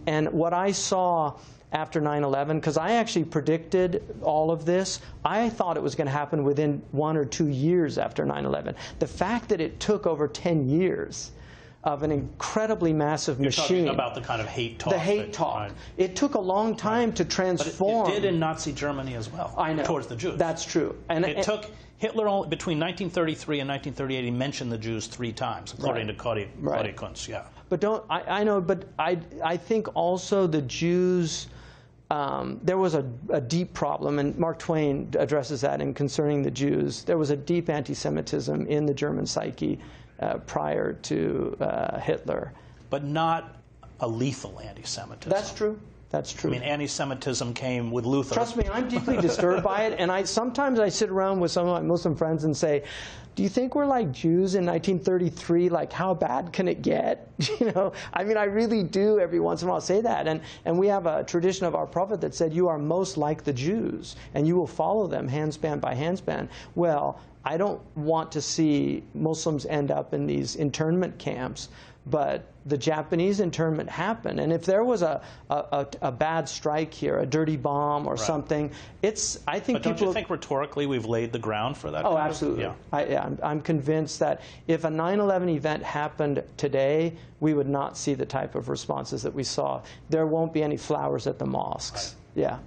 And what I saw after 9/11, because I actually predicted all of this, I thought it was going to happen within 1 or 2 years after 9/11. The fact that it took over 10 years of an incredibly massive machine. You're talking about the kind of hate talk. The hate talk. Right. It took a long time to transform. But it did in Nazi Germany as well. I know. Towards the Jews. That's true. And it took Hitler only, between 1933 and 1938. He mentioned the Jews 3 times, according to Claudia Kuntz. Yeah. But I know. But I think also the Jews. There was a deep problem, and Mark Twain addresses that in Concerning the Jews. There was a deep anti-Semitism in the German psyche prior to Hitler. But not a lethal anti-Semitism. That's true. That's true. I mean, anti-Semitism came with Luther. Trust me, I'm deeply disturbed by it, and sometimes I sit around with some of my Muslim friends and say, do you think we're like Jews in 1933? Like, how bad can it get? You know, I mean, I really do every once in a while say that. And we have a tradition of our Prophet that said, you are most like the Jews, and you will follow them handspan by handspan. Well, I don't want to see Muslims end up in these internment camps, but the Japanese internment happened. And if there was a bad strike here, a dirty bomb or something, I think but don't you think rhetorically we've laid the ground for that? Oh, absolutely. Yeah. I'm convinced that if a 9/11 event happened today, we would not see the type of responses that we saw. There won't be any flowers at the mosques. Right. Yeah.